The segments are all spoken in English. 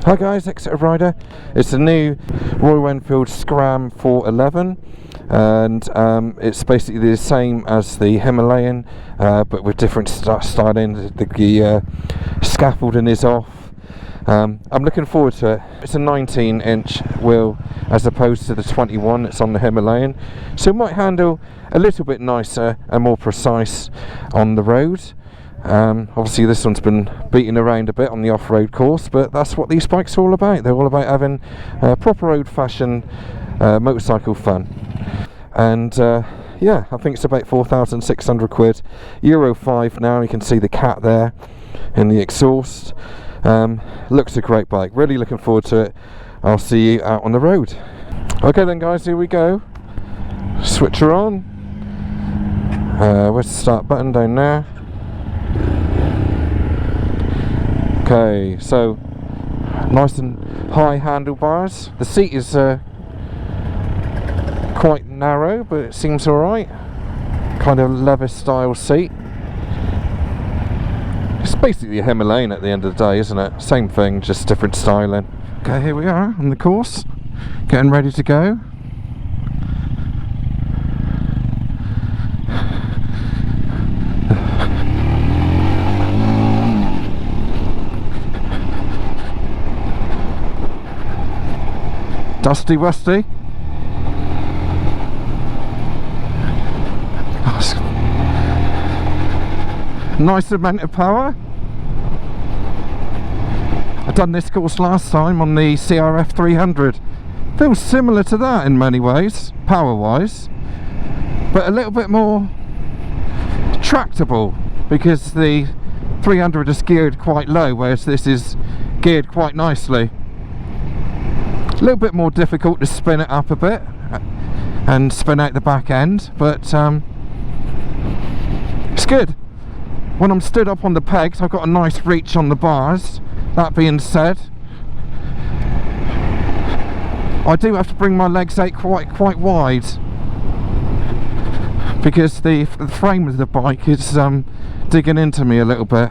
Hi guys, exeter-rider. It's a new Royal Enfield Scram 411 and it's basically the same as the Himalayan but with different styling. The scaffolding is off. I'm looking forward to it. It's a 19-inch wheel as opposed to the 21 that's on the Himalayan, so it might handle a little bit nicer and more precise on the road. Obviously this one's been beaten around a bit on the off-road course, but that's what these bikes are all about. They're all about having proper old-fashioned motorcycle fun. And yeah, I think it's about 4,600 quid. Euro 5 now. You can see the cat there in the exhaust. Looks a great bike. Really looking forward to it. I'll see you out on the road. Okay then guys, here we go. Switch her on. Where's the start button? Down there. Okay, so nice and high handlebars. The seat is quite narrow, but it seems alright. Kind of leather style seat. It's basically a Himalayan at the end of the day, isn't it? Same thing, just different styling. Okay, here we are on the course, getting ready to go. Dusty Westy. Nice amount of power. I've done this course last time on the CRF 300. Feels similar to that in many ways, power wise, but a little bit more tractable because the 300 is geared quite low, whereas this is geared quite nicely. A little bit more difficult to spin it up a bit and spin out the back end, but it's good. When I'm stood up on the pegs, I've got a nice reach on the bars. That being said, I do have to bring my legs out quite wide because the frame of the bike is digging into me a little bit.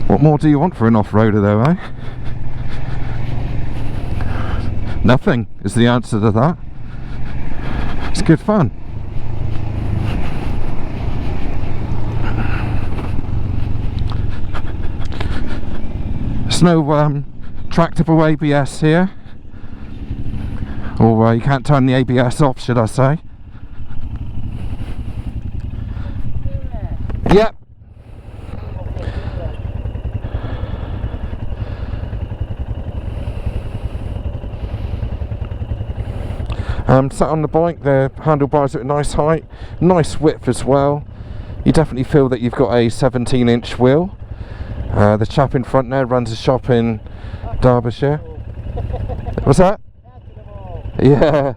What more do you want for an off-roader though, eh? Nothing is the answer to that. It's good fun. There's no tractable ABS here, or you can't turn the ABS off, should I say. Yep. Sat on the bike, the handlebars are at a nice height, nice width as well. You definitely feel that you've got a 17-inch wheel. The chap in front there runs a shop in Derbyshire. What's that? Yeah.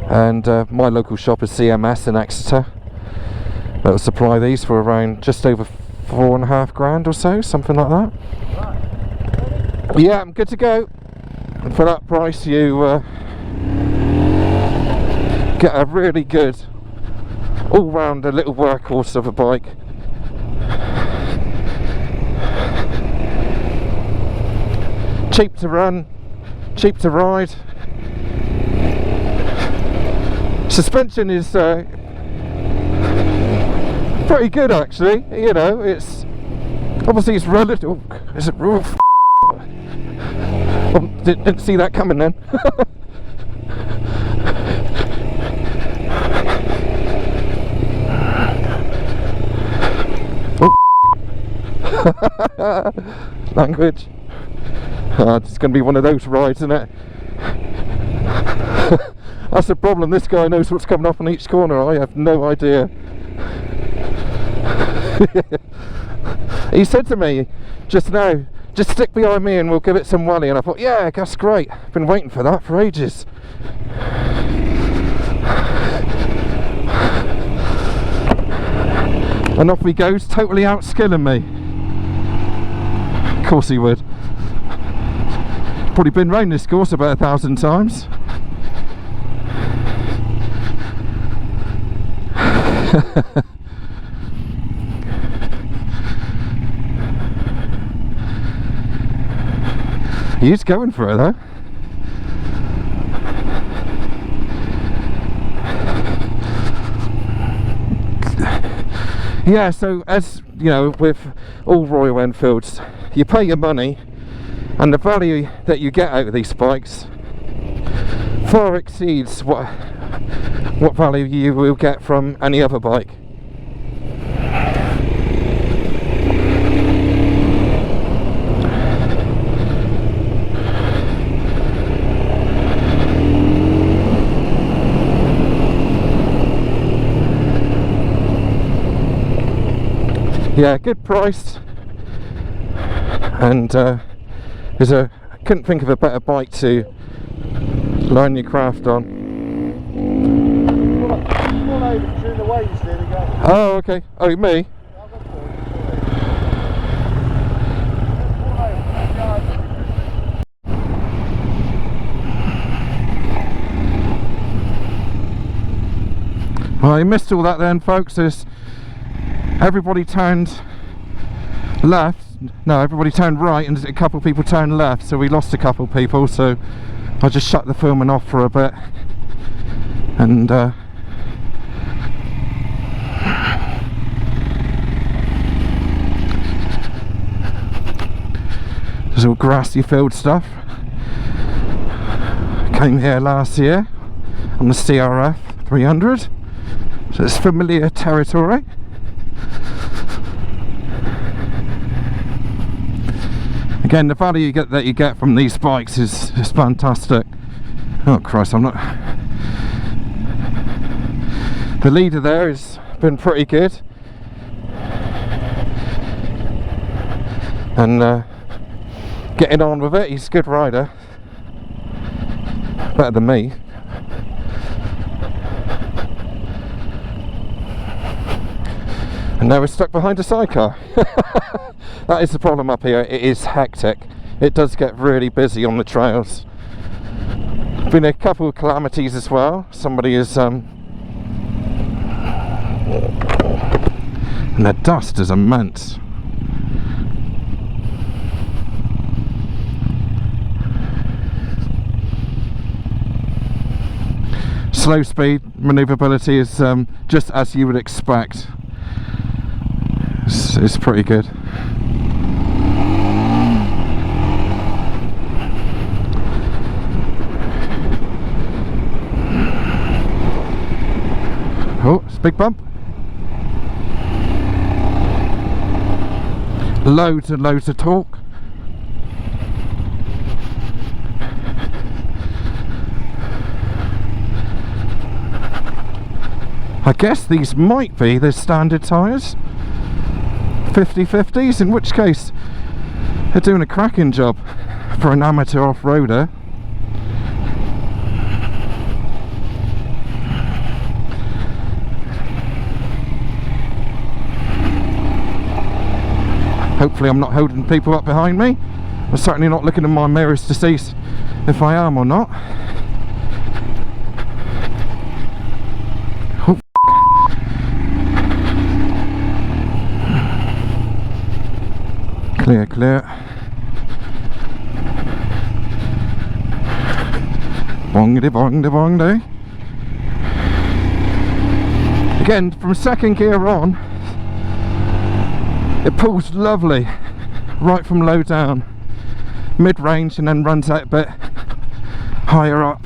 And my local shop is CMS in Exeter. That'll supply these for around just over 4.5 grand or so, something like that. Yeah, I'm good to go. And for that price, you get a really good all-rounder little workhorse of a bike. Cheap to run, cheap to ride. Suspension is pretty good actually. You know, it's obviously it's relative. Oh, is it real? Oh, didn't see that coming then. Language. It's going to be one of those rides, isn't it? That's the problem. This guy knows what's coming up on each corner. I have no idea. He said to me just now, just stick behind me and we'll give it some wally, and I thought, yeah, that's great. I've been waiting for that for ages. And off he goes, totally outskilling me. Of course he would. Probably been round this course about 1,000 times. He's going for it though. Yeah, so as you know, with all Royal Enfields, you pay your money, and the value that you get out of these bikes far exceeds what value you will get from any other bike. Yeah, good price, and couldn't think of a better bike to learn your craft on. Oh, okay. Oh, me? Well, you missed all that then, folks. Everybody turned left. No, everybody turned right, and a couple of people turned left, so we lost a couple of people, so I just shut the filming off for a bit. And there's all grassy field stuff. Came here last year on the CRF 300, so it's familiar territory. Again, the value that you get from these bikes is fantastic. Oh Christ, I'm not... The leader there has been pretty good, and getting on with it. He's a good rider, better than me. And now we're stuck behind a sidecar. That is the problem up here. It is hectic. It does get really busy on the trails. Been a couple of calamities as well. Somebody is and the dust is immense. Slow speed manoeuvrability is just as you would expect. It's pretty good. Oh, it's a big bump. Loads and loads of torque. I guess these might be the standard tyres, 50/50s, in which case they're doing a cracking job for an amateur off-roader. Hopefully I'm not holding people up behind me. I'm certainly not looking in my mirrors to see if I am or not. Oh. Clear, clear. Bongity bongity bongity. Again, from second gear on, it pulls lovely right from low down, mid-range, and then runs out a bit higher up.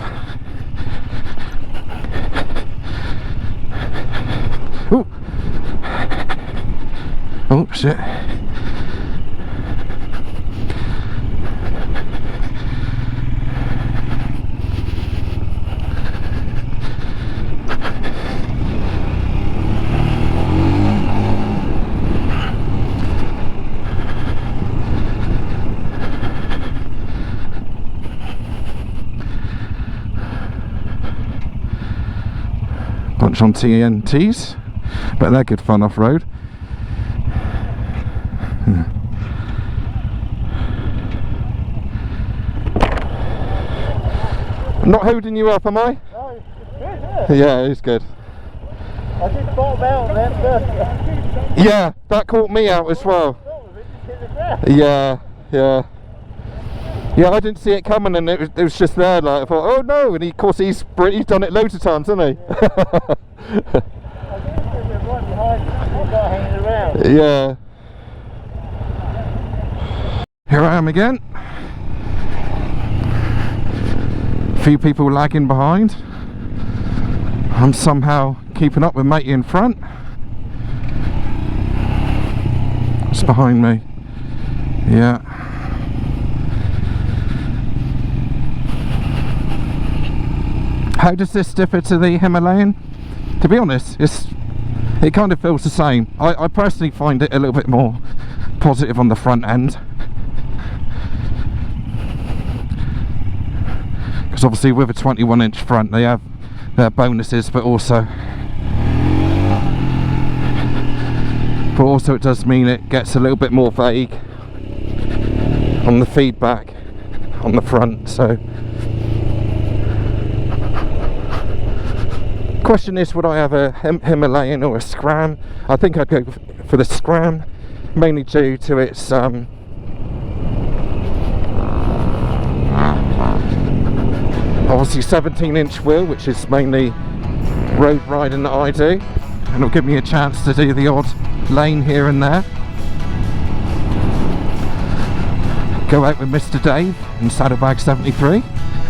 Ooh. Oh shit. Bunch on TNTs, but they're good fun off-road. I'm not holding you up, am I? No, it's good, yeah, it's good. I just bought out that. Yeah, that caught me out as well. Yeah, yeah. Yeah, I didn't see it coming, and it was just there. Like I thought, oh no! And of course he's done it loads of times, hasn't he? I guess there's one behind you. He's not hanging around. Yeah. Here I am again. A few people lagging behind. I'm somehow keeping up with matey in front. What's behind me? Yeah. How does this differ to the Himalayan? To be honest, it kind of feels the same. I personally find it a little bit more positive on the front end. Because obviously with a 21-inch front they have their bonuses, but also it does mean it gets a little bit more vague on the feedback on the front. So question is, would I have a Himalayan or a Scram? I think I'd go for the Scram, mainly due to its obviously 17-inch wheel, which is mainly road riding that I do, and it'll give me a chance to do the odd lane here and there. Go out with Mr. Dave in Saddlebag 73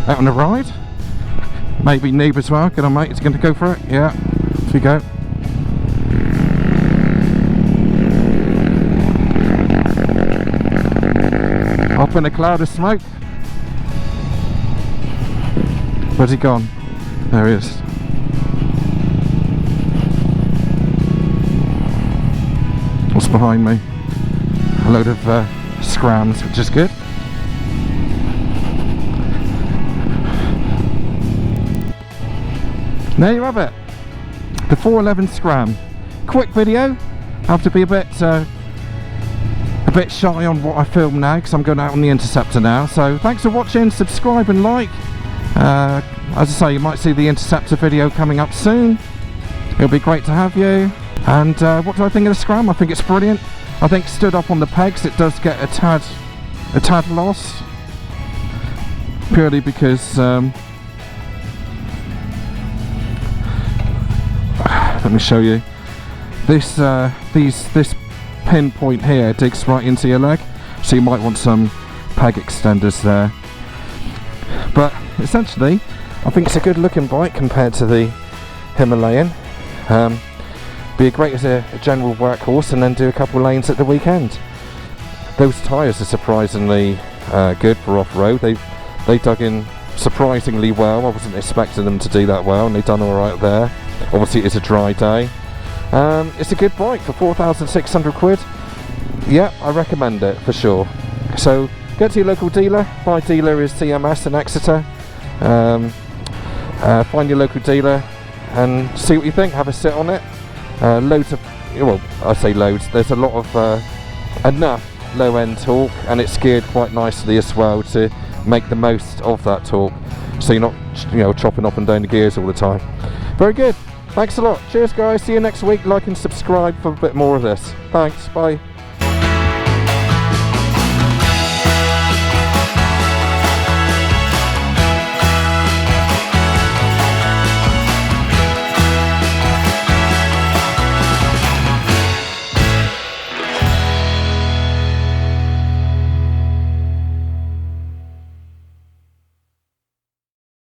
out on a ride. Maybe Noob as well. Good on, mate. He's going to go for it. Yeah, off we go. Up in a cloud of smoke. Where's he gone? There he is. What's behind me? A load of Scrams, which is good. There you have it, the 411 Scram. Quick video. I have to be a bit shy on what I film now because I'm going out on the Interceptor now. So thanks for watching, subscribe and like. As I say, you might see the Interceptor video coming up soon. It'll be great to have you. And what do I think of the Scram? I think it's brilliant. I think stood up on the pegs it does get a tad lost, purely because let me show you. This pinpoint here digs right into your leg, so you might want some peg extenders there. But essentially, I think it's a good looking bike compared to the Himalayan. Be great as a general workhorse, and then do a couple of lanes at the weekend. Those tyres are surprisingly good for off-road. They dug in surprisingly well. I wasn't expecting them to do that well, and they've done alright there. Obviously it's a dry day. It's a good bike for 4,600 quid. Yeah, I recommend it for sure. So get to your local dealer. My dealer is CMS in Exeter. Find your local dealer and see what you think. Have a sit on it. Loads of, well, I say loads, there's a lot of enough low-end torque, and it's geared quite nicely as well to make the most of that torque, so you're not, chopping up and down the gears all the time. Very good. Thanks a lot. Cheers guys. See you next week. Like and subscribe for a bit more of this. Thanks. Bye.